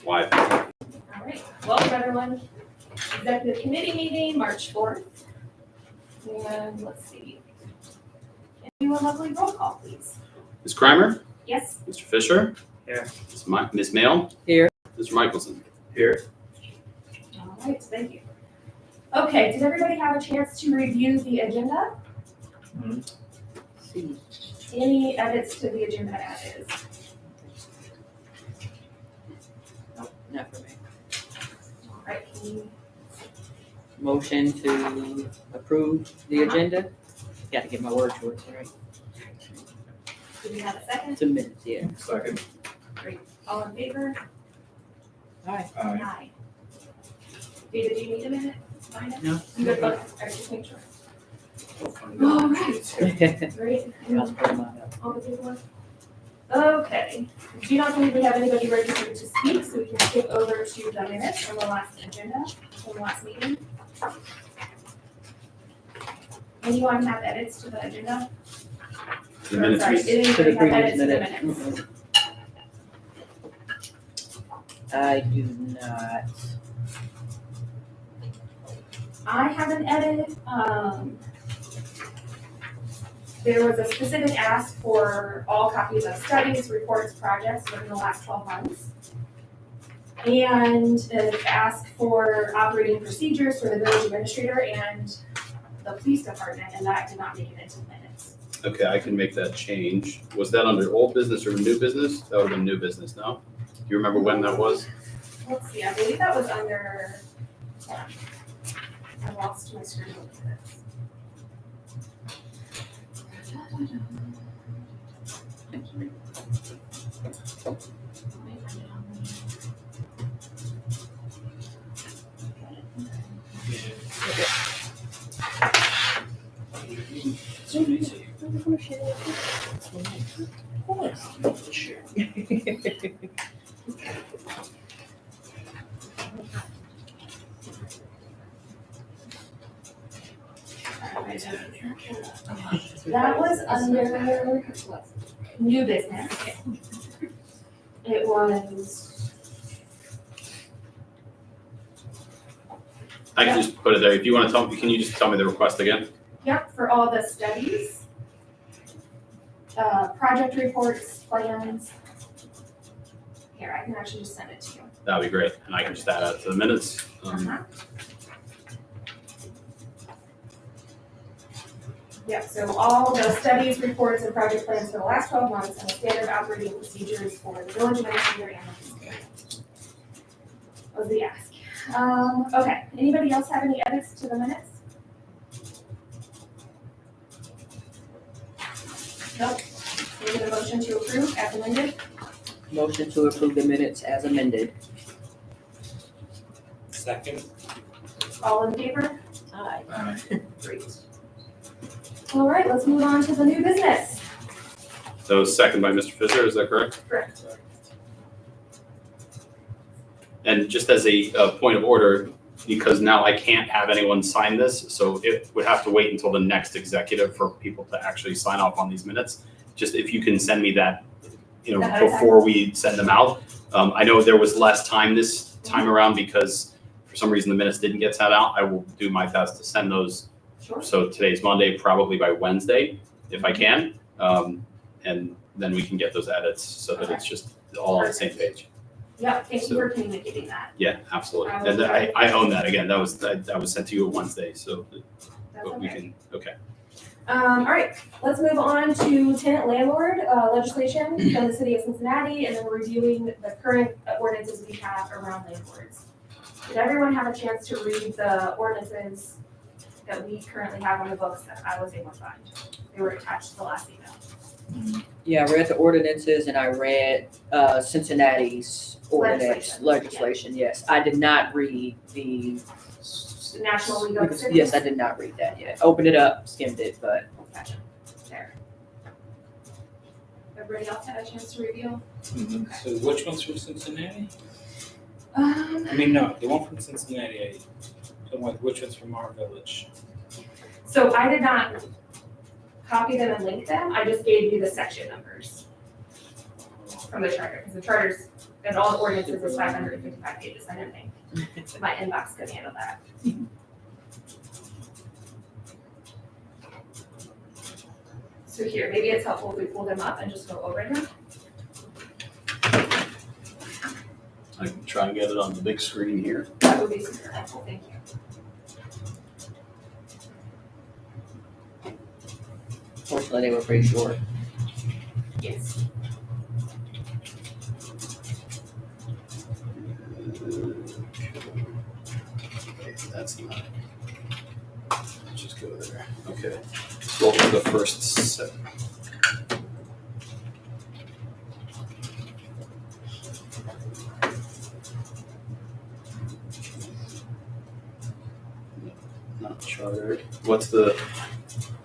Live. All right, welcome everyone. Executive Committee meeting, March 4th. And let's see. Can you do a lovely roll call, please? Ms. Kramer? Yes. Mr. Fisher? Here. Ms. Mail? Here. Mr. Michelson? Here. All right, thank you. Okay, did everybody have a chance to review the agenda? See. Any edits to the agenda as is? Nope, not for me. All right, can you, Motion to approve the agenda? Got to get my word choice right. do we have a second? 2 minutes, yeah. Second. Great, all in favor? Aye. Aye. Aye. David, do you need a minute? Fine. No. You good, look, I just make sure. All right, great. I'll put mine up. All the paperwork? Okay, do not believe we have anybody registered to speak, so we can skip over to the minutes from the last agenda, from the last meeting. Anyone have edits to the agenda? The minutes. Sorry, did To the anybody have previous edits to the minute. minutes? I do not. I have an edit, there was a specific ask for all copies of studies, reports, projects within the last 12 months. And an ask for operating procedures for the village administrator and the police department, and that did not make it into the minutes. Okay, I can make that change. Was that under old business or new business? That would have been new business, no? Do you remember when that was? Let's see, I believe that was under, I lost my screen with this. That was under new business. It was, I can just put it there. If you want to tell me, can you just tell me the request again? yep, for all the studies, project reports, plans. Here, I can actually just send it to you. That'd be great. And I can just add that to the minutes. Yeah, so all the studies, reports, and project plans for the last 12 months and the standard operating procedures for the village administrator and the police department was the ask. Okay, anybody else have any edits to the minutes? Nope. Can we get a motion to approve as amended? Motion to approve the minutes as amended. Second. All in favor? Aye. Great. All right, let's move on to the new business. That was second by Mr. Fisher, is that correct? Correct. And just as a point of order, because now I can't have anyone sign this, so it would have to wait until the next executive for people to actually sign off on these minutes. Just if you can send me that, before we send them out. I know there was less time this time around because for some reason the minutes didn't get sent out. I will do my best to send those. Sure. So today's Monday, probably by Wednesday, if I can. And then we can get those edits so that it's just all on the same page. Yeah, thank you for communicating that. Yeah, absolutely. And I own that. Again, that was sent to you on Wednesday, so That's but we okay. can, okay. All right, let's move on to tenant landlord legislation from the city of Cincinnati, and then we're reviewing the current ordinances we have around landlords. Did everyone have a chance to read the ordinances that we currently have on the books that I was able to find? They were attached to the last email. Yeah, I read the ordinances and I read Cincinnati's ordinance legislation, yes. I did not read the. National League of Cities? Yes, I did not read that yet. Opened it up, skimmed it, but. Gotcha. There. Everybody else had a chance to review? So which one's from Cincinnati? I mean, no, the one from Cincinnati, which one's from our village? So I did not copy them and link them, I just gave you the section numbers. from the charter, because the charters and all the ordinances is 555 pages. I didn't think my inbox could handle that. So here, maybe it's helpful if we pull them up and just go over them. I can try and get it on the big screen here. That would be super helpful, thank you. Fortunately, they were pretty short. Yes. Okay, that's not. Let's just go there. Okay. What were the first seven? Not chartered. What's the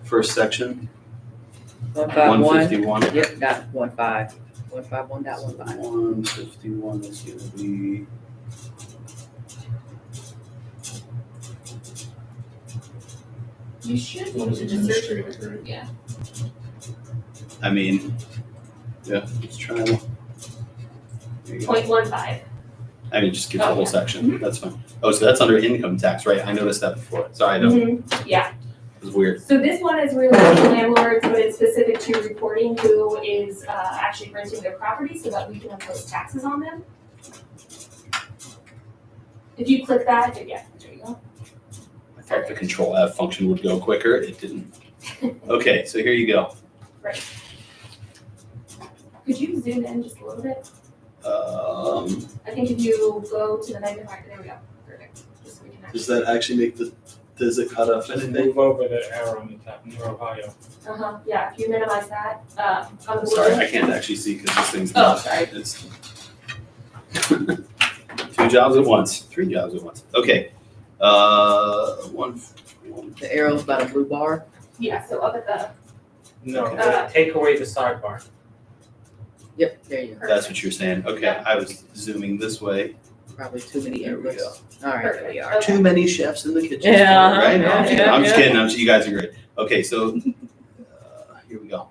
first section? 151. 151. Yep, got 15. 151.15. 151 is gonna be. You should be able to just search. Yeah. I mean, yeah, let's try one. There you go. 0.15. I mean, just give the Oh, whole yeah. section. That's fine. Oh, so that's under income tax, right? I noticed that before. Sorry, no, it Yeah. was weird. So this one is really for landlords, but it's specific to reporting who is actually renting their property so that we can impose taxes on them. If you click that, yeah, there you go. I thought the Control F function would go quicker. It didn't. Okay, so here you go. Could you zoom in just a little bit? Um, I think if you go to the magnifier, there we go. Perfect. Just so we can actually. does that actually make the? Does it cut off anything? Move over the arrow on the top, near Ohio. Yeah, if you minimize that, on the Sorry, blue. I can't actually see because this thing's Oh, not. sorry. It's 2 jobs at once, 3 jobs at once. Okay. One. The arrow's by the blue bar. Yeah, so up at the, No, Okay. take away the sidebar. Yep, there you go. That's what you're saying. Okay, I was zooming this way. Probably too many There we arrows. All right, there we are. Okay. Too many chefs in the kitchen. Yeah, Right? No, I'm yeah, kidding. yeah, I'm just yeah. kidding. You guys are great. Okay, so here we go.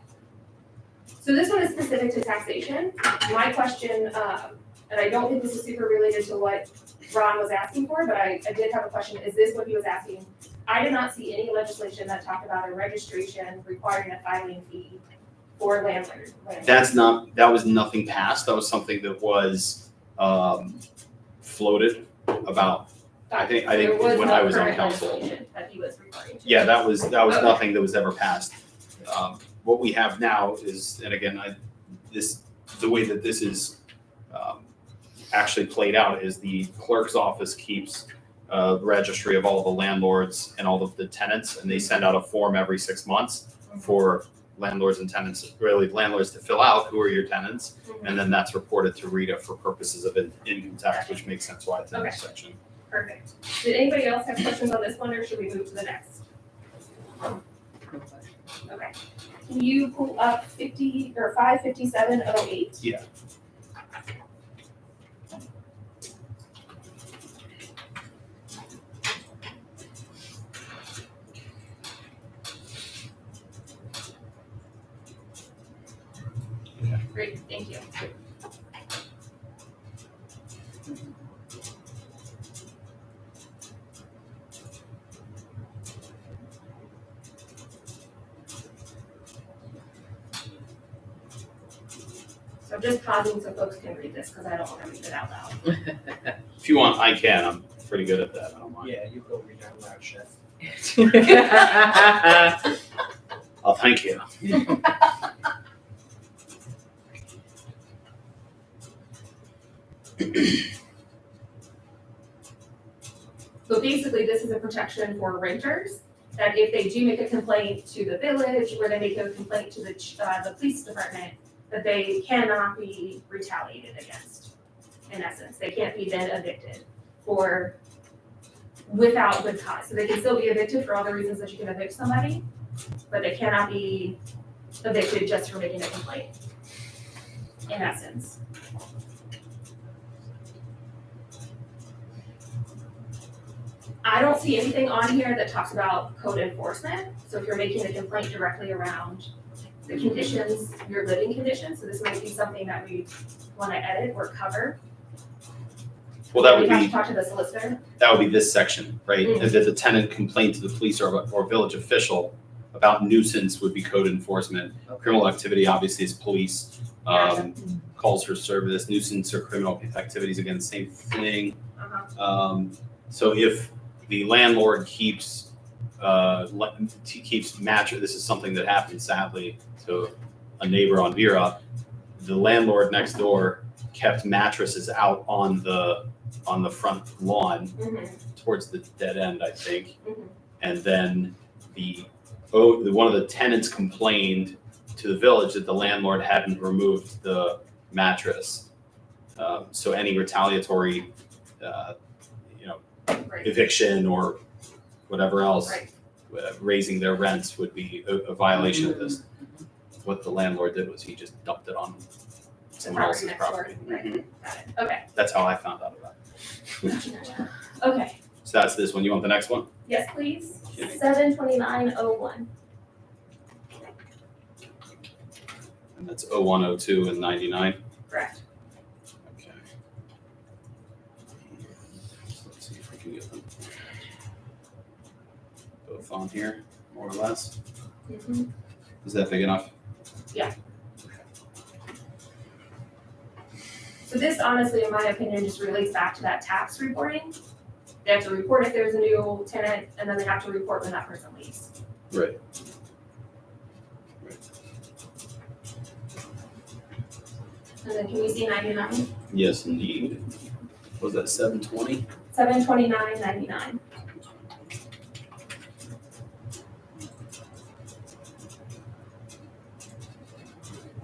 So this one is specific to taxation. My question, and I don't think this is super related to what Ron was asking for, but I did have a question. Is this what he was asking? I did not see any legislation that talked about a registration requiring a filing fee for landlords. That was nothing passed. That was something that was floated about. I think There was when no I was on current council. legislation that he was referring to. Yeah, that was Okay. nothing that was ever passed. What we have now is, and again, the way that this is actually played out is the clerk's office keeps a registry of all the landlords and all of the tenants, and they send out a form every 6 months for landlords and tenants, really landlords to fill out who are your tenants, and then that's reported to Rita for purposes of income tax, which makes sense why it's in this section. Perfect. Did anybody else have questions on this one, or should we move to the next? Okay. Can you pull up 55708? Yeah. Great, thank you. So I'm just pausing so folks can read this, because I don't want to read it out loud. If you want, I can. I'm pretty good at that. I don't mind. Yeah, you go read out loud, chef. Oh, thank you. So basically, this is a protection for renters, that if they do make a complaint to the village, or they make a complaint to the police department, that they cannot be retaliated against, in essence. They can't be then evicted without good cause. So they can still be evicted for all the reasons that you can evict somebody, but they cannot be evicted just for making a complaint, in essence. I don't see anything on here that talks about code enforcement. So if you're making a complaint directly around the conditions, your living conditions, so this might be something that we wanna edit or cover. Well, that would We have be, to talk to the solicitor. that would be this section, right? Mm. That the tenant complained to the police or village official about nuisance would be code enforcement. Criminal activity obviously is police, calls for service, nuisance or criminal activities, again, same thing. So if the landlord keeps mattress, this is something that happened sadly to a neighbor on Vera. The landlord next door kept mattresses out on the front lawn towards the dead end, I think. And then one of the tenants complained to the village that the landlord hadn't removed the mattress. So any retaliatory, Right, eviction or whatever else, right. raising their rents would be a violation of this. What the landlord did was he just dumped it on someone else's next door. property. Right. Mhm. Got it, okay. That's how I found out about it. Okay, So that's this one. You want the next one? yes, please. Okay. 72901. And that's 0102 and 99. Correct. Okay. So let's see if I can get them both on here, more or less. Is that big enough? So this honestly, in my opinion, just relates back to that tax reporting. They have to report if there's a new tenant, and then they have to report when that person leaves. Right. And then can we see 99? Yes, indeed. Was that 720? 729.99.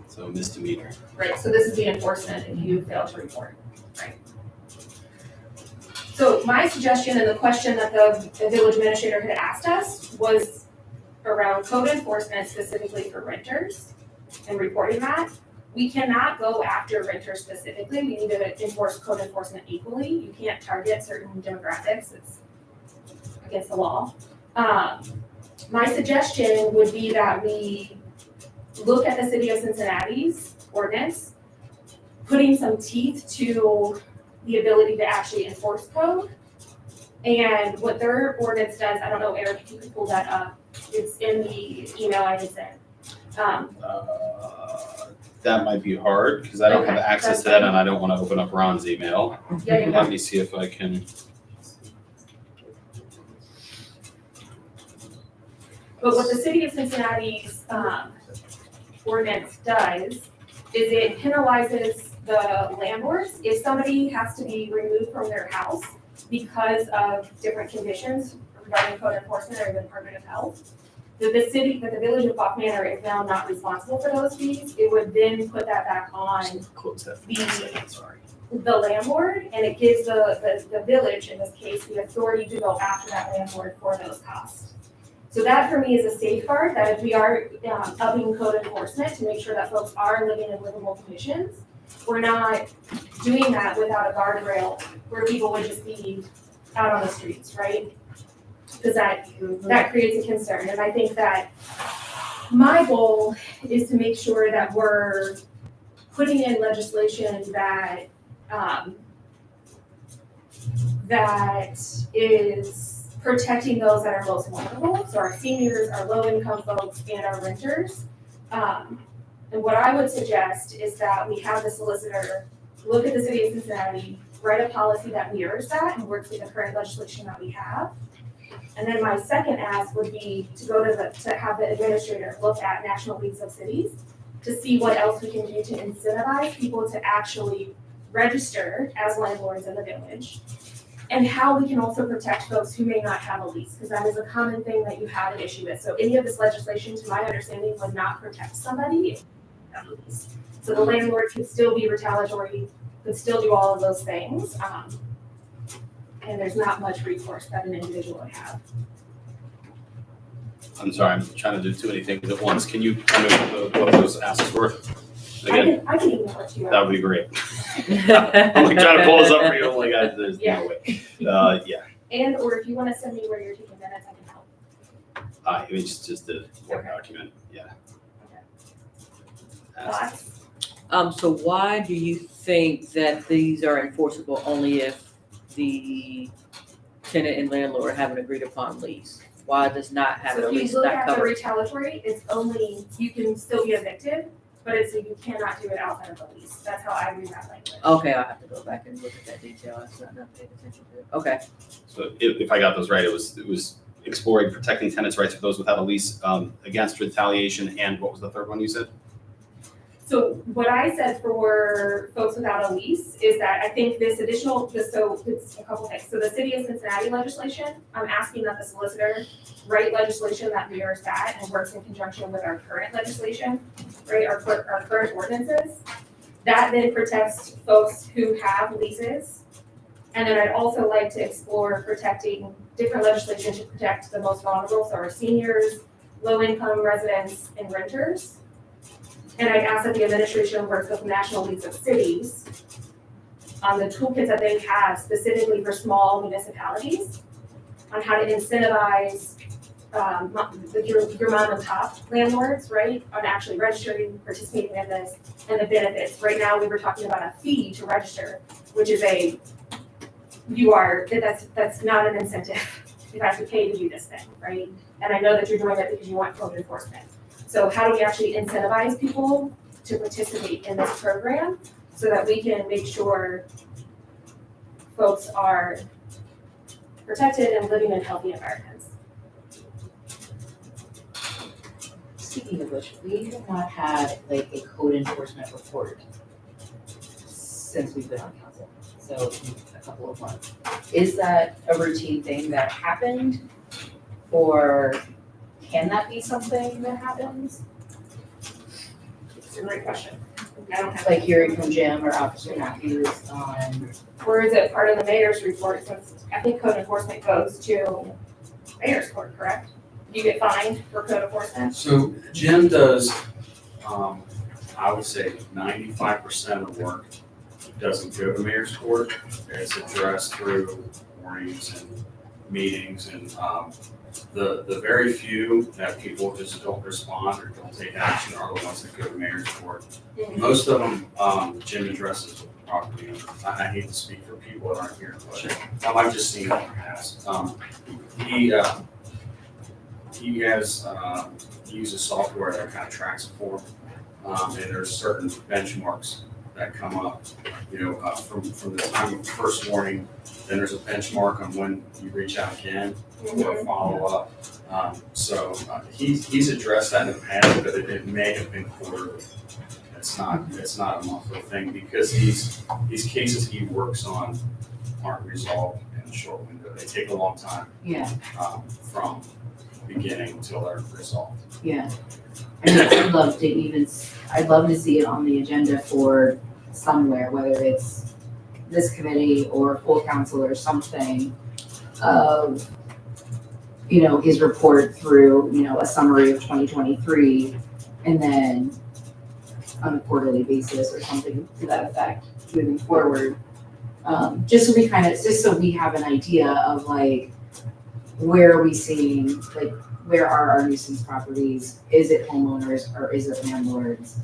So misdemeanor. Right, so this is the enforcement if you fail to report, right? So my suggestion and the question that the village administrator had asked us was around code enforcement specifically for renters and reporting that. We cannot go after renters specifically, we need to enforce code enforcement equally. You can't target certain demographics, it's against the law. My suggestion would be that we look at the city of Cincinnati's ordinance, putting some teeth to the ability to actually enforce code. And what their ordinance does, I don't know, Eric, if you could pull that up, it's in the email I had sent. That might be hard because I don't have Okay, access that's to that fine. and I don't want to open up Ron's email. Yeah, Let me see if I can. But what the city of Cincinnati's ordinance does is it penalizes the landlords if somebody has to be removed from their house because of different conditions regarding code enforcement or the Department of Health. That the village of Buck Manor is now not responsible for those fees. It would then put that back on Close that for The- a second, sorry. the landlord, and it gives the village, in this case, the authority to go after that landlord for those costs. So that for me is a safeguard, that if we are upping code enforcement to make sure that folks are living in livable conditions, we're not doing that without a guardrail where people would just be out on the streets, right? Because that creates a concern, and I think that my goal is to make sure that we're putting in legislation that that is protecting those that are most vulnerable, so our seniors, our low-income folks, and our renters. And what I would suggest is that we have the solicitor look at the city of Cincinnati, write a policy that mirrors that and works with the current legislation that we have. And then my second ask would be to go to have the administrator look at national leagues of cities to see what else we can do to incentivize people to actually register as landlords in the village. And how we can also protect folks who may not have a lease, because that is a common thing that you have an issue with. So any of this legislation, to my understanding, would not protect somebody if they have a lease. So the landlord could still be retaliatory, could still do all of those things. And there's not much recourse that an individual would have. I'm sorry, I'm trying to do too many things at once. Can you tell me what those asks were? Again, I can email it to you. that would be great. I'm like trying to pull this up for you, I'm like, there's no way. Yeah, And, or if you want to send me where you're taking minutes, I can help. it's just a Word document, yeah. asked. Thoughts? So why do you think that these are enforceable only if the tenant and landlord have an agreed upon lease? Why does not having So a if you lease look not at the cover? retaliatory, it's only, you can still be evicted, but it's, you cannot do it outside of the lease. That's how I read that language. Okay, I'll have to go back and look at that detail. That's not paid attention to. Okay. So if I got those right, it was exploring protecting tenants' rights for those without a lease against retaliation, and what was the third one you said? So what I said for folks without a lease is that I think this additional, so it's a couple things. So the city of Cincinnati legislation, I'm asking that the solicitor write legislation that mirrors that and works in conjunction with our current legislation, right, our current ordinances. That then protects folks who have leases. And then I'd also like to explore protecting different legislation to protect the most vulnerable, so our seniors, low-income residents, and renters. And I'd ask that the administration works with National Leagues of Cities on the toolkits that they have specifically for small municipalities on how to incentivize your mom and pop landlords, right, on actually registering, participating in this, and the benefits. Right now, we were talking about a fee to register, which is that's not an incentive. You have to pay to do this thing, right? And I know that you're doing it because you want code enforcement. So how do we actually incentivize people to participate in this program so that we can make sure folks are protected and living in healthy environments? Speaking of which, we have not had like a code enforcement report since we've been on council, so a couple of months. Is that a routine thing that happened, or can that be something that happens? It's a great question. I don't have. Like hearing from Jim or Officer Matthews on, Or is it part of the mayor's report, since I think code enforcement goes to mayor's court, correct? You get fined for code enforcement? So Jim does, I would say 95% of the work doesn't go to mayor's court. It's addressed through warnings and meetings, and the very few that people just don't respond or don't take action are the ones that go to mayor's court. Most of them, Jim addresses with the property owner. I hate to speak for people that aren't here, but I've just seen it in the past. He uses software that kind of tracks it for him. And there's certain benchmarks that come up, from the time of first warning. Then there's a benchmark on when you reach out again or follow up. So he's addressed that in the past, but it may have been quarterly. It's not a monthly thing, because these cases he works on aren't resolved in a short window. They take a long time. yeah, From beginning until they're resolved. yeah. I mean, I'd love to see it on the agenda for somewhere, whether it's this committee or full council or something, of, his report through, a summary of 2023, and then on a quarterly basis or something to that effect moving forward. Just so we have an idea of like, where are we seeing, like, where are our nuisance properties? Is it homeowners or is it landlords?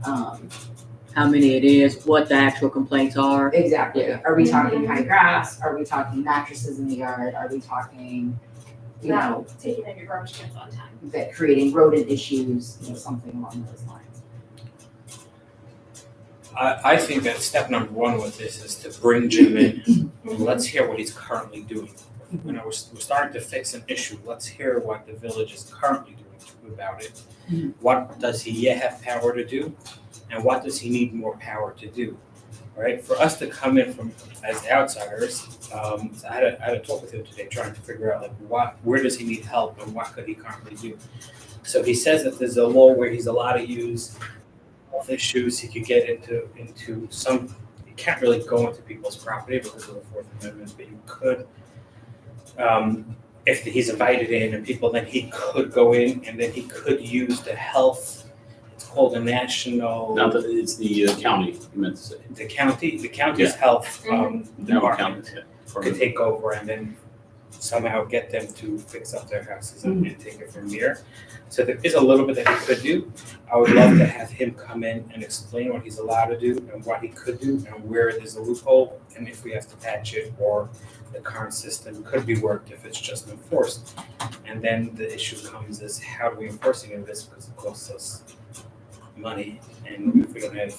How many it is, what the actual complaints are. Exactly. Yeah. Are we talking high grass? Are we talking mattresses in the yard? Are we talking, Not taking in your garbage cans on time. that creating rodent issues, something along those lines? I think that step number one with this is to bring Jim in. Let's hear what he's currently doing. We're starting to fix an issue. Let's hear what the village is currently doing about it. What does he yet have power to do? And what does he need more power to do? Right? For us to come in as outsiders, I had a talk with him today trying to figure out where does he need help and what could he currently do. So he says that there's a law where he's allowed to use health issues. He could get into some. You can't really go into people's property because of the Fourth Amendment, but you could. If he's invited in and people, then he could go in and then he could use the health. It's called a national. It's the county, you meant to say. The county's health No, department county, yeah. could take over, and then somehow get them to fix up their houses and take it from there. So there is a little bit that he could do. I would love to have him come in and explain what he's allowed to do and what he could do and where it is a loophole and if we have to patch it or the current system could be worked if it's just enforced. And then the issue comes is how do we enforce any of this because it costs us money and if we don't have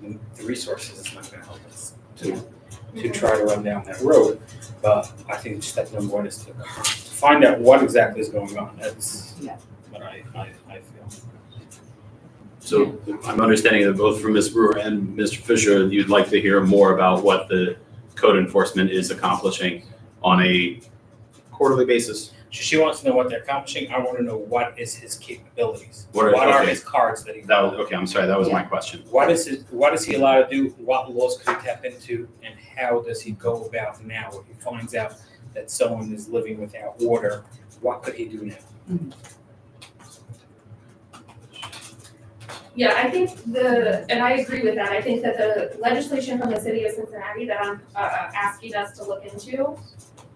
the resources, it's not gonna help us to try to run down that road. But I think step number one is to find out what exactly is going on. That's what I feel. So I'm understanding that both from Ms. Brewer and Mr. Fisher, you'd like to hear more about what the code enforcement is accomplishing on a quarterly basis. She wants to know what they're accomplishing. I want to know what is his capabilities. What Are okay. his cards that he That was, okay, I'm sorry, that was my question. What is he allowed to do? What laws could he tap into? And how does he go about now if he finds out that someone is living without water? What could he do now? Yeah, I think and I agree with that, I think that the legislation from the city of Cincinnati that I'm asking us to look into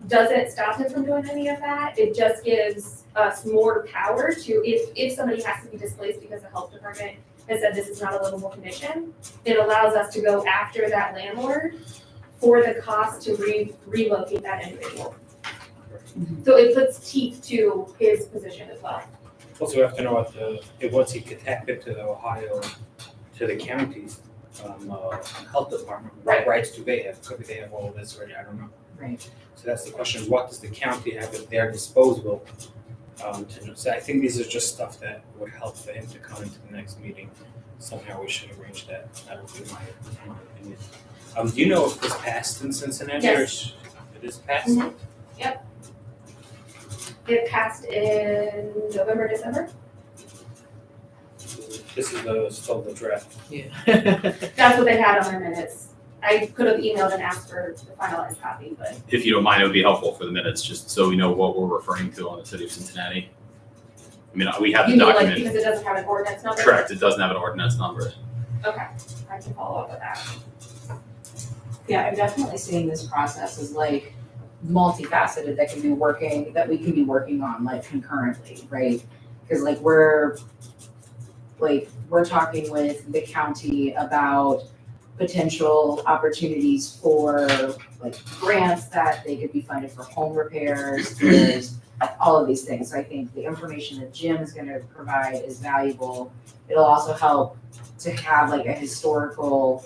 doesn't stop him from doing any of that, it just gives us more power to, if somebody has to be displaced because the health department has said this is not a livable condition, it allows us to go after that landlord for the cost to relocate that individual. So it puts teeth to his position as well. Also, we have to know once he could tap into the Ohio, to the county's health department, what rights do they have? Could they have all of this already? I don't know. Right. So that's the question, what does the county have at their disposal to know? So I think these are just stuff that would help for him to come into the next meeting. Somehow we should arrange that. That would be my opinion. Do you know if this passed in Cincinnati? Yes. It is passed? Mhm. Yep. It passed in November, December. This is still the draft. Yeah. That's what they had on their minutes. I could have emailed and asked for the finalized copy, but If you don't mind, it would be helpful for the minutes, just so we know what we're referring to on the city of Cincinnati. I mean, we have the you mean like document. because it doesn't have an ordinance number? Correct, it doesn't have an ordinance number. Okay, I can follow up with that. Yeah, I'm definitely seeing this process as like multifaceted that we can be working on like concurrently, right? Because like we're talking with the county about potential opportunities for like grants that they could be funded for home repairs, there's all of these things. So I think the information that Jim is gonna provide is valuable. It'll also help to have like a historical,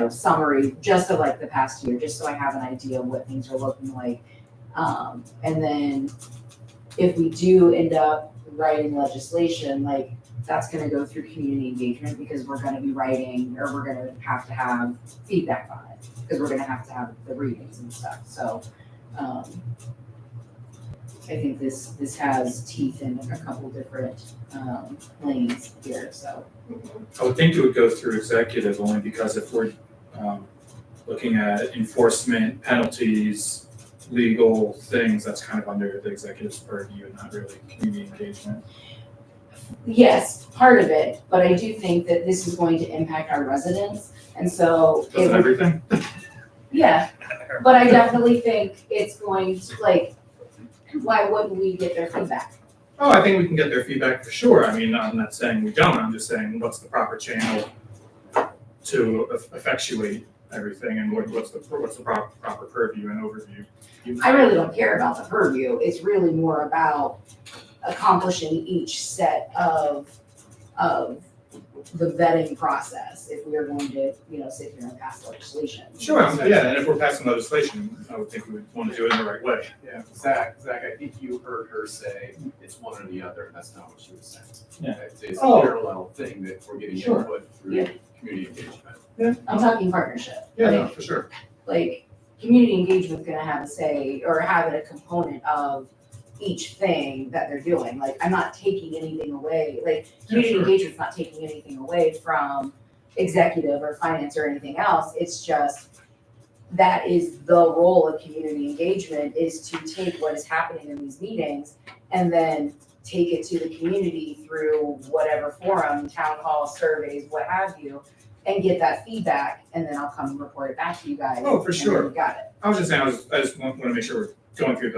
summary just of like the past year, just so I have an idea of what things are looking like. And then if we do end up writing legislation, like that's gonna go through community engagement because we're gonna be writing, or we're gonna have to have feedback on it, because we're gonna have to have the readings and stuff, so, I think this has teeth in a couple different, lanes here, so. I would think it would go through executive only because if we're looking at enforcement, penalties, legal things, that's kind of under the executive's purview and not really community engagement. Yes, part of it, but I do think that this is going to impact our residents, and so. Doesn't everything? Yeah, but I definitely think it's going to, like, why wouldn't we get their feedback? Oh, I think we can get their feedback for sure. I mean, I'm not saying we don't, I'm just saying what's the proper channel to effectuate everything and what's the proper purview and overview. I really don't care about the purview, it's really more about accomplishing each set of the vetting process if we are going to, sit here and pass legislation. Sure, yeah, and if we're passing legislation, I would think we would want to do it in the right way. Yeah, Zach, I think you heard her say it's one or the other, and that's not what she was saying. Yeah. It's a Oh. parallel thing that we're getting Sure. input through Yeah. community engagement. I'm talking partnership. Yeah, no, Like, for sure. like, community engagement's gonna have a say, or have a component of each thing that they're doing. Like, I'm not taking anything away, like, community sure. engagement's not taking anything away from executive or finance or anything else. It's just, that is the role of community engagement, is to take what is happening in these meetings and then take it to the community through whatever forum, town hall, surveys, what have you, and get that feedback, and then I'll come and report it back to you guys. Oh, for and then sure. you got it. I was just saying, I just want to make sure we're going through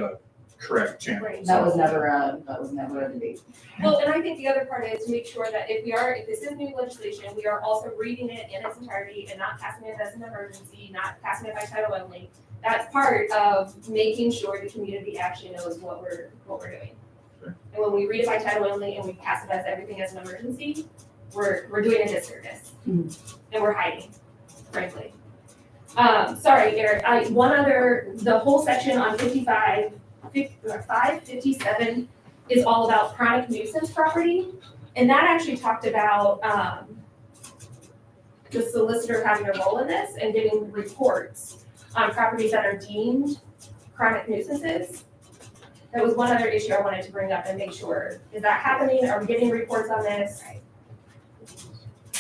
correct channel. Right. That was never a debate. Well, and I think the other part is to make sure that if this is new legislation, we are also reading it in its entirety and not passing it as an emergency, not passing it by title only. That's part of making sure the community actually knows what we're doing. Sure. And when we read it by title only and we pass it as everything as an emergency, we're doing a disservice. Mhm. And we're hiding, frankly. Sorry, Eric, the whole section on 557 is all about chronic nuisance property. And that actually talked about, the solicitor having a role in this and getting reports on properties that are deemed chronic nuisances. That was one other issue I wanted to bring up and make sure, is that happening? Are we getting reports on this?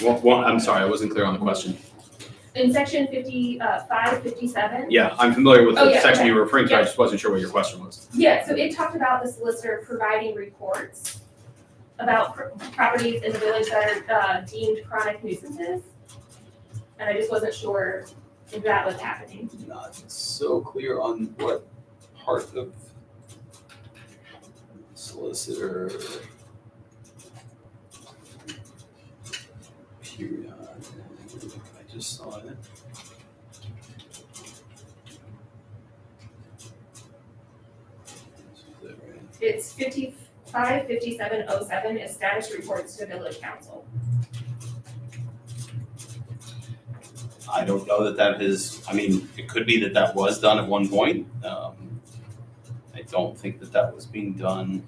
Well, I'm sorry, I wasn't clear on the question. In section 557. Yeah, I'm familiar with Oh, the yeah, section okay. you were referring to, I Yeah. just wasn't sure what your question was. Yeah, so it talked about the solicitor providing reports about properties in the village that are deemed chronic nuisances. And I just wasn't sure if that was happening. Not so clear on what part of solicitor. Period. I just saw it. It's 5707 is status reports to village council. I don't know that is, I mean, it could be that was done at one point. I don't think that was being done.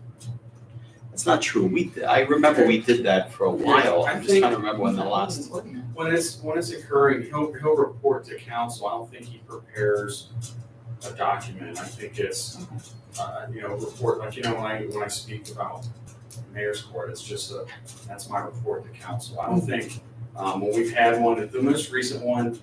That's not true. I remember we did that for a while. I'm just trying to remember when the last. When it's occurring, he'll report to council. I don't think he prepares a document. I think it's, report, like, when I speak about mayor's court, it's just that's my report to council. I don't think, when we've had one, the most recent one,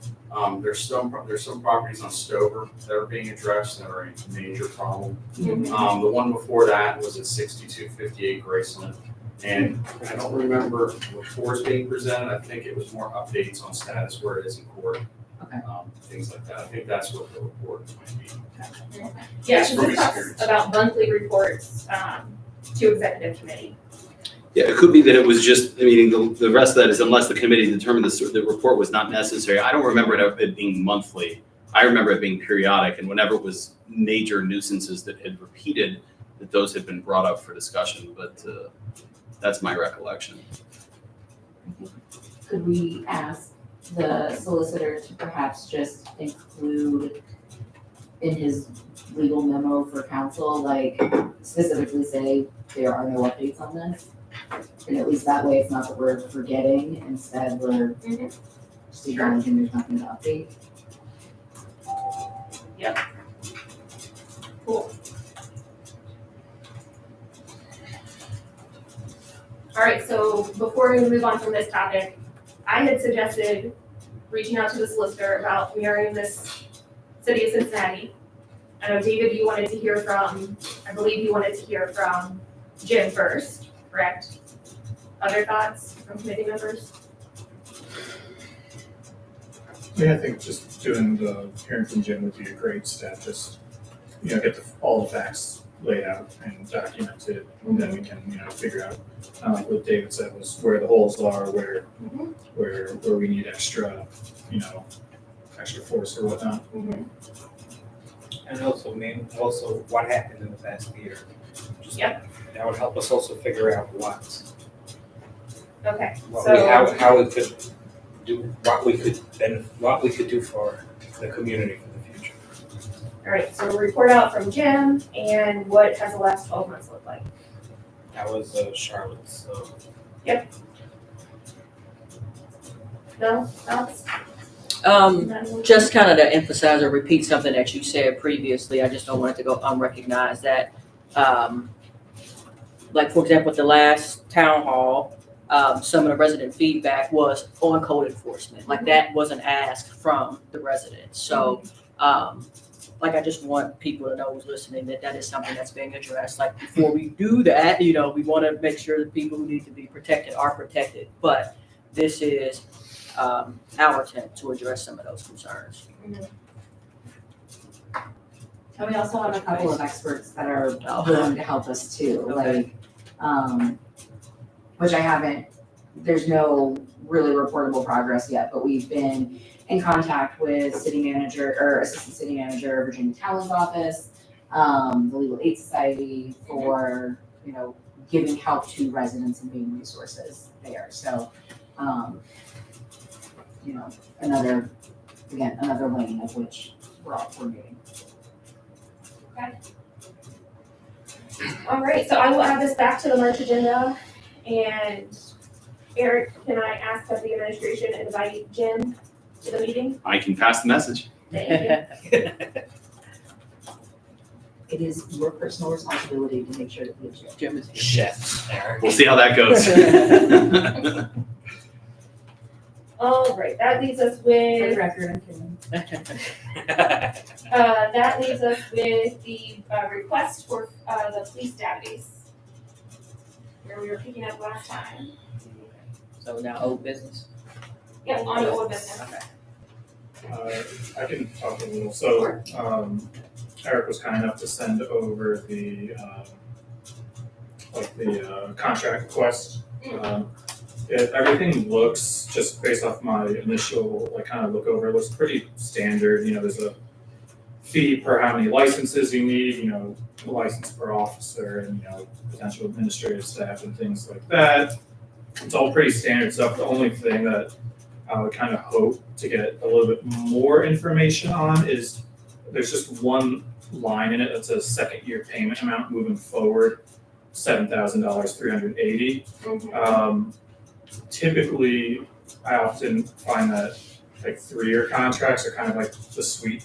there's some properties on Stover that are being addressed that are a major problem. The one before that was at 6258 Graceland. And I don't remember reports being presented. I think it was more updates on status where it is in court. Okay. Things like that. I think that's what the report might be. Yeah, It's so from this talks experience. about monthly reports to executive committee. Yeah, it could be that it was just, I mean, the rest of that is unless the committee determined the report was not necessary. I don't remember it being monthly. I remember it being periodic, and whenever it was major nuisances that had repeated, that those had been brought up for discussion, but that's my recollection. Could we ask the solicitor to perhaps just include in his legal memo for council, like specifically say there are no updates on this? And at least that way it's not that we're forgetting, instead we're just acknowledging there's nothing to update. Cool. All right, so before we move on from this topic, I had suggested reaching out to the solicitor about mirroring this city of Cincinnati. I know, David, you wanted to hear from, I believe you wanted to hear from Jim first, correct? Other thoughts from committee members? Yeah, I think just doing the hearing from Jim would be a great step, just, get all the facts laid out and documented, and then we can, figure out, what David said was where the holes are, where we need extra force or whatnot. And also what happened in the past year. Just- Yep. That would help us also figure out Okay, how we could do, what we could do for the community for the future. all right, so we'll report out from Jim, and what has the last 12 months looked like? That was Charlotte's, No, thoughts? Just kind of to emphasize or repeat something that you said previously, I just don't want it to go unrecognized, that, like, for example, at the last town hall, some of the resident feedback was on code enforcement, like that wasn't asked from the residents. So, I just want people to know who's listening that is something that's being addressed. Like, before we do that, we want to make sure that people who need to be protected are protected. But this is our attempt to address some of those concerns. And we also have a couple of experts that are willing to help us too, like, which I haven't, there's no really reportable progress yet, but we've been in contact with city manager or assistant city manager, Virginia Talon's office, the Legal Aid Society for, giving help to residents and being resources there. So, another lane of which we're all coordinating. All right, so I will add this back to the March agenda. And Eric, can I ask that the administration invite Jim to the meeting? I can pass the message. Thank you. It is your personal responsibility to make sure that we have Jim is here. Chefs, Eric. We'll see how that goes. All right, that leaves us For the with, record, I'm kidding. that leaves us with the request for the police database, where we were picking up last time. So now old business. Yep, on to old business. I can talk a little. So, Eric was kind enough to send over the, contract request. Everything looks, just based off my initial, kind of look over, it looks pretty standard. There's a fee per how many licenses you need, a license per officer and, potential administrative staff and things like that. It's all pretty standard stuff. The only thing that I would kind of hope to get a little bit more information on is there's just one line in it that says second year payment amount moving forward, $7,380. Typically, I often find that 3-year contracts are kind of like the sweet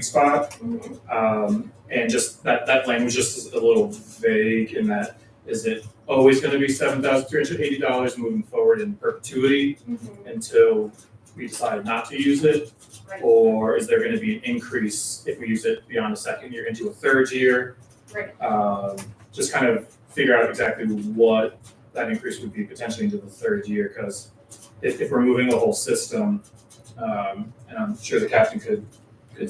spot. And just that language just is a little vague in that, is it always going to be $7,380 moving forward in perpetuity until we decide not to use it? Right. Or is there going to be an increase if we use it beyond a second year into a third year? Right. Just kind of figure out exactly what that increase would be potentially into the third year, because if we're moving the whole system, and I'm sure the captain could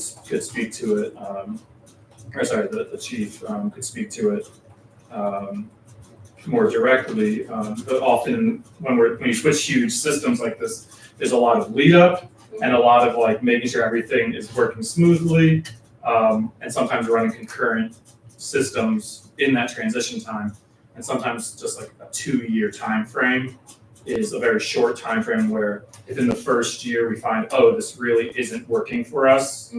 speak to it, the chief could speak to it more directly. But often when you switch huge systems like this, there's a lot of lead up and a lot of making sure everything is working smoothly, and sometimes running concurrent systems in that transition time. And sometimes just a 2-year time frame is a very short time frame, where if in the first year we find, oh, this really isn't working for us,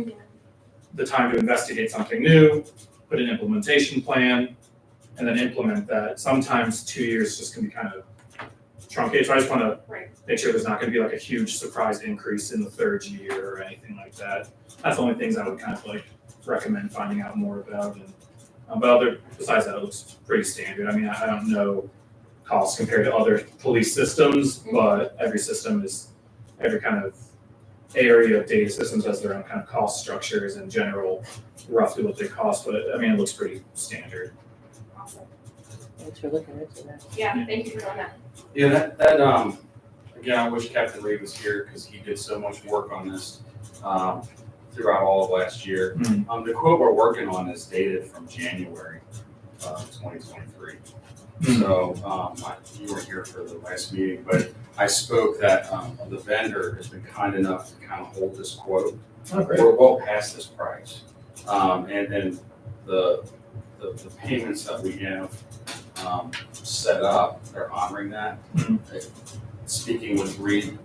the time to investigate something new, put an implementation plan, and then implement that. Sometimes 2 years just can be kind of truncated. So I just want to make sure there's not going to be a huge surprise increase in the third year or anything like that. That's the only things I would kind of recommend finding out more about. And but besides that, it looks pretty standard. I mean, I don't know costs compared to other police systems, but every kind of area of data systems has their own kind of cost structures and general roughly what they cost. But I mean, it looks pretty standard. Awesome. Thanks for looking into that. Yeah, thank you for doing that. Yeah, that again, I wish Captain Reed was here because he did so much work on this throughout all of last year. The quote we're working on is dated from January 2023. So you weren't here for the last meeting, but I spoke that the vendor has been kind enough to kind of hold this quote. Oh, great. We're well past this price, and then the payments that we have set up, they're honoring that. Speaking with Reed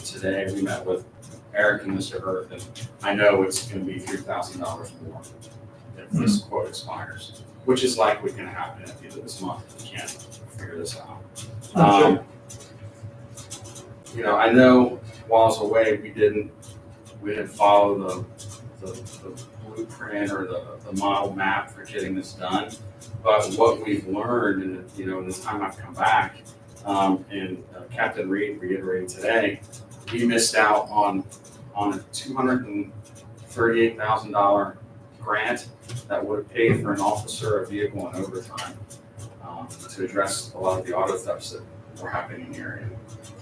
today, we met with Eric and Mr. Earth, and I know it's going to be $3,000 more if this quote expires, which is likely going to happen at the end of this month. We can't figure this out. I know while I was away, we didn't follow the blueprint or the model map for getting this done. But what we've learned, in this time I've come back, and Captain Reed reiterated today, we missed out on a $238,000 grant that would have paid for an officer, a vehicle, and overtime to address a lot of the auto thefts that were happening here.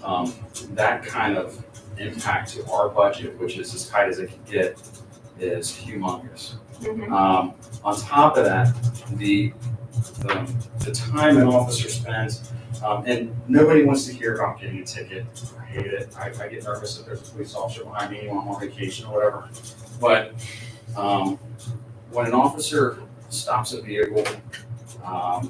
And that kind of impact to our budget, which is as tight as it can get, is humongous. Mhm. On top of that, the time an officer spends, and nobody wants to hear about getting a ticket. I hate it. I get nervous if there's a police officer behind me when I'm on vacation or whatever. But when an officer stops a vehicle,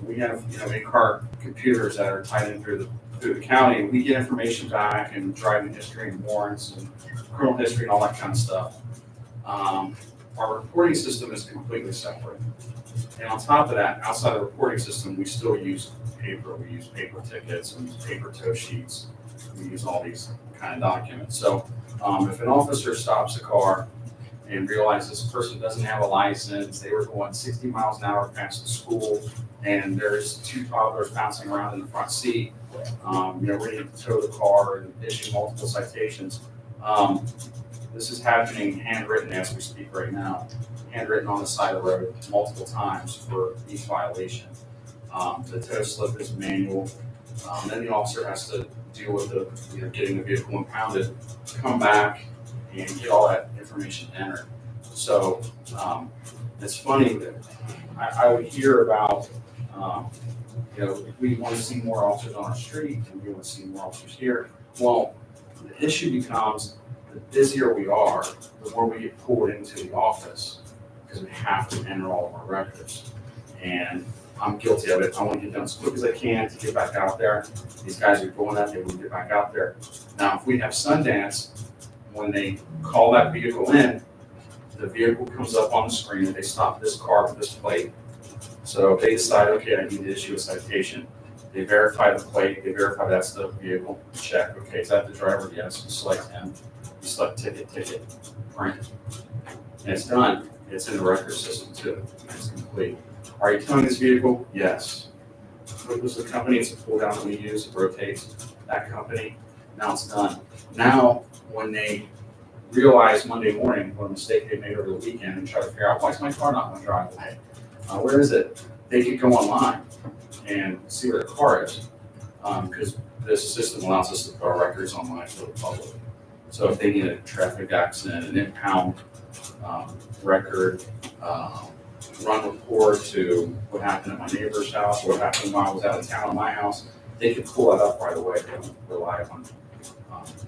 we have in-car computers that are tied in through the county. We get information back and driving history and warrants and criminal history and all that kind of stuff. Our reporting system is completely separate. And on top of that, outside the reporting system, we still use paper. We use paper tickets and paper tow sheets. We use all these kind of documents. So if an officer stops a car and realizes this person doesn't have a license, they were going 60 miles an hour past the school, and there's 2 toddlers bouncing around in the front seat, ready to tow the car and issue multiple citations. This is happening handwritten as we speak right now, handwritten on the side of the road multiple times for each violation. The tow slip is manual. Then the officer has to deal with getting the vehicle impounded, come back and get all that information entered. So it's funny that I would hear about, we want to see more officers on our street and we want to see more officers here. Well, the issue becomes the busier we are, the more we get pulled into the office because we have to enter all of our records. And I'm guilty of it. I want to get done as quick as I can to get back out there. These guys are doing that, they want to get back out there. Now, if we have Sundance, when they call that vehicle in, the vehicle comes up on the screen and they stop this car with this plate. So if they decide, okay, I need to issue a citation, they verify the plate, they verify that's the vehicle, check, okay, is that the driver? Yes, you select him, you select ticket, print. And it's done. It's in the record system too. It's complete. Are you towing this vehicle? Yes. What was the company? It's a pull down that we use, it rotates, that company. Now it's done. Now, when they realize Monday morning what a mistake they made over the weekend and try to figure out, why is my car not in the driveway? Where is it? They could go online and see where the car is, because this system allows us to put our records online for the public. So if they need a traffic accident, an impound record, run report to what happened at my neighbor's house, what happened when I was out of town at my house, they can pull that up right away. They don't rely on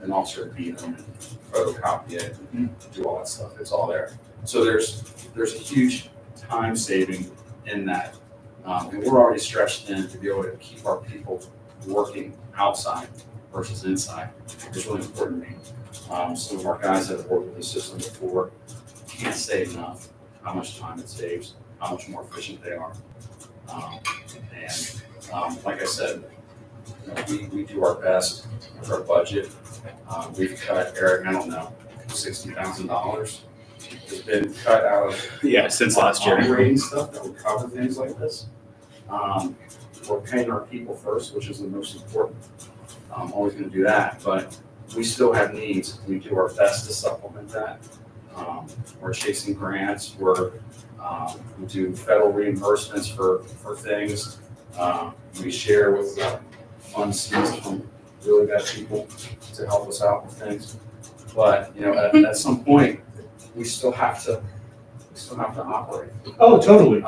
an officer to beat them and photocopy it and do all that stuff. It's all there. So there's a huge time saving in that. And we're already stretched thin to be able to keep our people working outside versus inside. It's really important to me. Some of our guys that have worked with the system before can't say enough how much time it saves, how much more efficient they are. Like I said, we do our best with our budget. We've cut, Eric, I don't know, $60,000. It's been cut out of since last year. operating stuff that would cover things like this. We're paying our people first, which is the most important. I'm always going to do that, but we still have needs. We do our best to supplement that. We're chasing grants. We do federal reimbursements for things. We share with funds seized from really bad people to help us out with things. But at some point, we still have to operate. Oh, totally.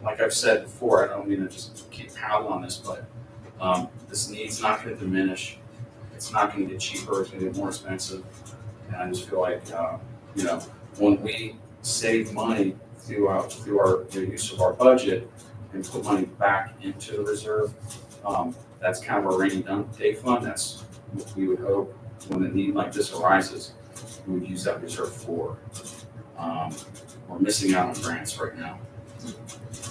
Like I've said before, I don't mean to just keep pounding on this, but this need's not going to diminish. It's not going to get cheaper. It's going to get more expensive. And I just feel like when we save money through our use of our budget and put money back into the reserve, that's kind of a rainy day fund. That's what we would hope when a need like this arises, we would use that reserve for. We're missing out on grants right now.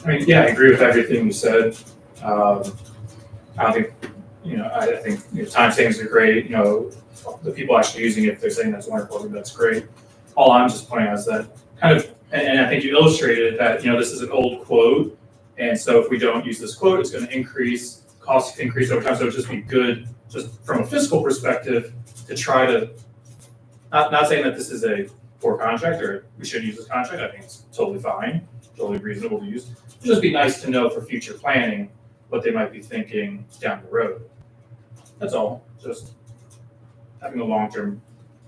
I mean, yeah, I agree with everything you said. I don't think, I think time savings are great. The people actually using it, if they're saying that's wonderful, I think that's great. All I'm just pointing out is that kind of, and I think you illustrated that, this is an old quote. And so if we don't use this quote, it's going to increase, costs increase over time. So it would just be good, just from a fiscal perspective, to try to, not saying that this is a poor contract or we should use this contract. I think it's totally fine, totally reasonable to use. It'd just be nice to know for future planning what they might be thinking down the road. That's all. Just having a long-term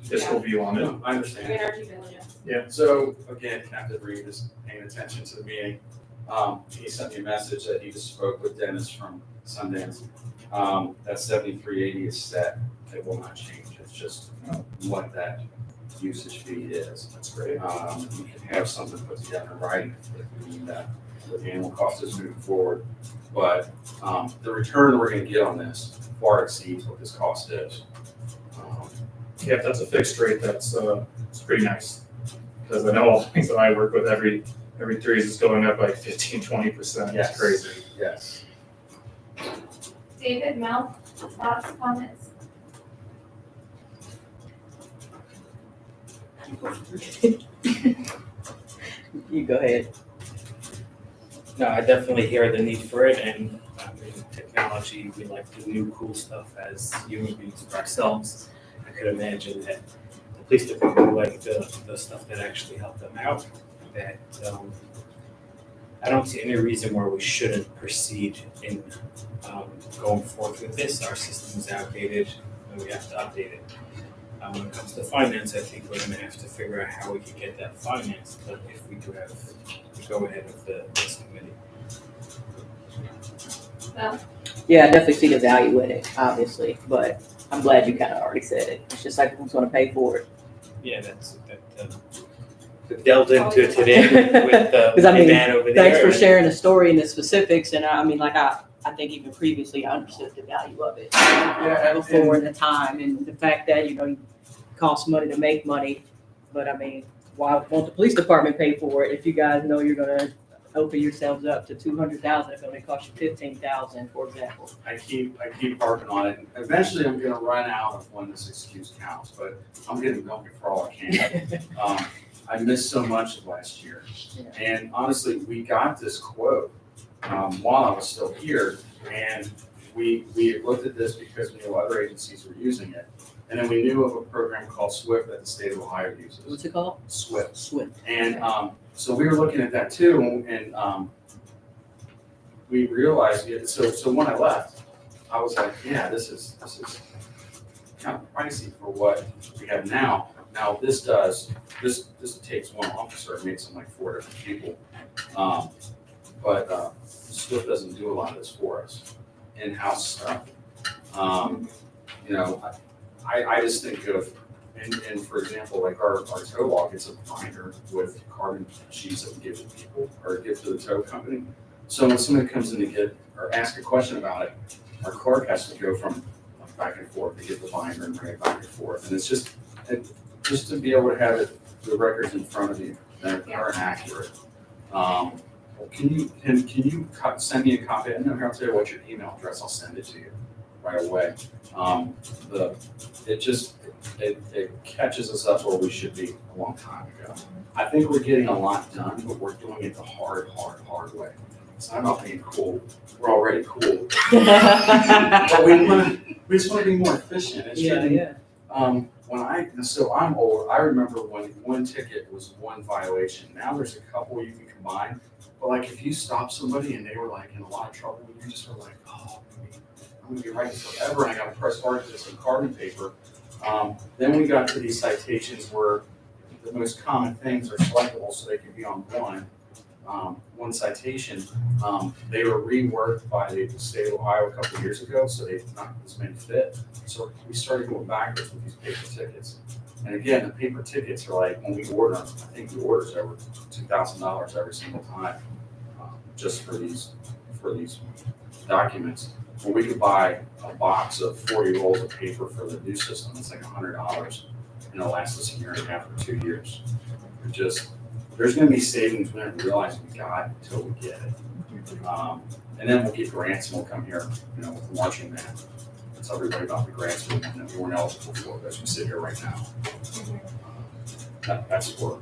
fiscal view on it. No, I understand. Doing our due diligence. So again, Captain Reed is paying attention to the meeting. He sent me a message that he just spoke with Dennis from Sundance. That 7380 is set. It will not change. It's just what that usage fee is. That's great. You can have something put together in writing if we need that. What the annual cost is moving forward. But the return we're going to get on this far exceeds what this cost is. Yeah, if that's a fixed rate, that's it's pretty nice. Because I know all the things that I work with every 3 years is going up like 15-20%. Yes. It's crazy. Yes. David, Mel, thoughts, comments? You go ahead. No, I definitely hear the need for it, and technology, we like the new cool stuff as human beings for ourselves. I could imagine that the police department would like the stuff that actually helped them out, that I don't see any reason why we shouldn't proceed in going forth with this. Our system is outdated, and we have to update it. When it comes to finance, I think we're gonna have to figure out how we can get that financed, but if we do have to go ahead of this committee. Yeah, I definitely see the value in it, obviously, but I'm glad you kind of already said it. It's just like, who's gonna pay for it? Yeah, delved into it today with 'Cause I my mean, man over there. Thanks for and- sharing the story and the specifics, and I mean, like, I think even previously I understood the value of it. Yeah, Before the time, and the fact that, it costs money to make money, but I mean, why won't the police department pay for it if you guys know you're gonna open yourselves up to 200,000 if it only costs you 15,000, for example? I keep harping on it. Eventually, I'm gonna run out of when this excuse counts, but I'm getting going for all I can. I missed so much of last year. And honestly, we got this quote while I was still here, and we looked at this because we knew other agencies were using it. And then we knew of a program called SWIFT that the state of Ohio uses. What's it called? SWIFT. Swift. And so we were looking at that too, and we realized, so when I left, I was like, yeah, this is kind of pricey for what we have now. Now, this takes one officer and makes them like 4 different people. But SWIFT doesn't do a lot of this for us, in-house stuff. I just think of, and for example, like our tow log, it's a binder with carbon sheets that we give to people or give to the tow company. So when somebody comes in to get or ask a question about it, our clerk has to go from back and forth to get the binder and bring it back and forth. And it's just to be able to have the records in front of you that are accurate. Can you send me a copy? I know I'll tell you what your email address. I'll send it to you right away. It catches us up where we should be a long time ago. I think we're getting a lot done, but we're doing it the hard way. It's not about being cool. We're already cool. But we just want to be more efficient. It shouldn't. Yeah. I'm old. I remember when one ticket was one violation. Now there's a couple you can combine. But like if you stop somebody and they were like in a lot of trouble, you just were like, oh, I'm gonna be writing forever, and I gotta press hard to some carbon paper. Then we got to these citations where the most common things are selectable, so they can be on one citation. They were reworked by the state of Ohio a couple of years ago, so they not as many fit. So we started going backwards with these paper tickets. And again, the paper tickets are like when we order them, I think the order's over $2,000 every single time, just for these documents. Well, we could buy a box of 40 rolls of paper for the new system. It's like $100, and it'll last us 1.5 years or 2 years. There's going to be savings we don't realize we got until we get it. And then we'll get grants, and we'll come here, with marching band. Tell everybody about the grants that we weren't eligible for as we sit here right now. That's where.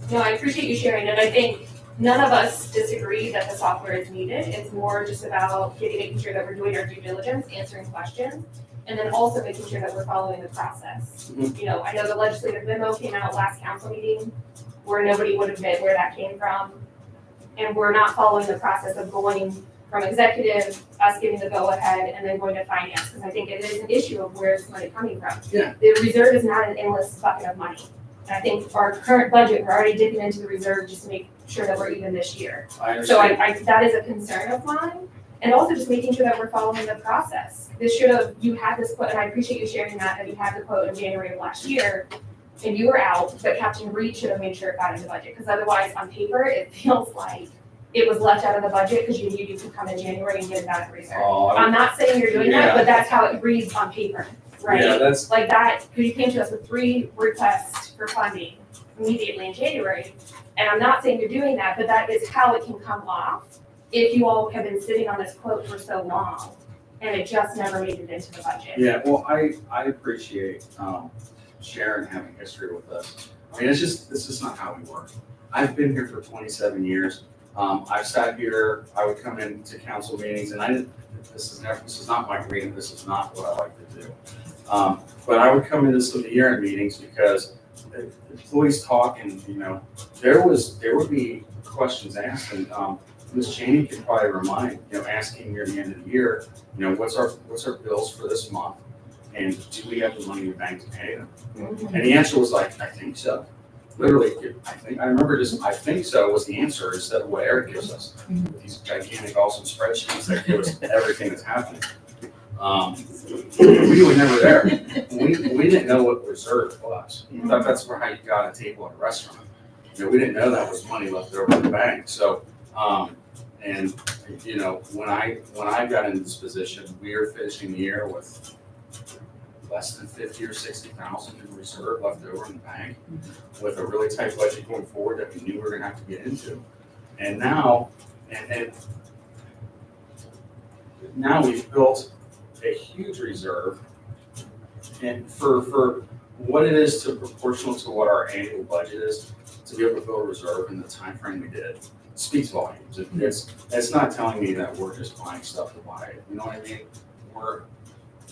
No, I appreciate you sharing, and I think none of us disagree that the software is needed. It's more just about making sure that we're doing our due diligence, answering questions, and then also making sure that we're following the process. I know the legislative memo came out last council meeting where nobody would admit where that came from. And we're not following the process of going from executive, us giving the go-ahead, and then going to finance, because I think it is an issue of where's money coming from. Yeah. The reserve is not an endless bucket of money. And I think our current budget, we're already dipping into the reserve just to make sure that we're even this year. I So understand. that is a concern of mine, and also just making sure that we're following the process. This should have, you had this quote, and I appreciate you sharing that you had the quote in January of last year, and you were out, but Captain Reed should have made sure it got in the budget, because otherwise, on paper, it feels like it was left out of the budget, because you knew you could come in January and get it out of the reserve. Oh, I'm not saying you're doing that, Yeah. but that's how it reads on paper, right? yeah, that's, Like that, because you came to us with 3 requests for funding immediately in January. And I'm not saying you're doing that, but that is how it can come off if you all have been sitting on this quote for so long and it just never made it into the budget. yeah, well, I appreciate, Sharon having history with us. I mean, this is not how we work. I've been here for 27 years. I've sat here, I would come into council meetings, and this is not my arena, this is not what I like to do. But I would come into some of the year-end meetings because employees talk, and, there would be questions asked, and, Ms. Cheney could probably remind, asking near the end of the year, what's our bills for this month? And do we have the money in the bank to pay them? And the answer was like, I think so. Literally, I remember just, I think so was the answer instead of what Eric gives us. With these gigantic, awesome spreadsheets that give us everything that's happening. We were never there. We didn't know what reserve was. We thought that's where how you got a table at a restaurant. We didn't know that was money left over in the bank. So, and when I got into this position, we were finishing the year with less than 50 or 60,000 in reserve left over in the bank, with a really tight budget going forward that we knew we were going to have to get into. And now, now we've built a huge reserve, and for what it is to proportional to what our annual budget is, to be able to build a reserve in the time frame we did, speaks volumes. It's not telling me that we're just buying stuff to buy it. You know what I mean?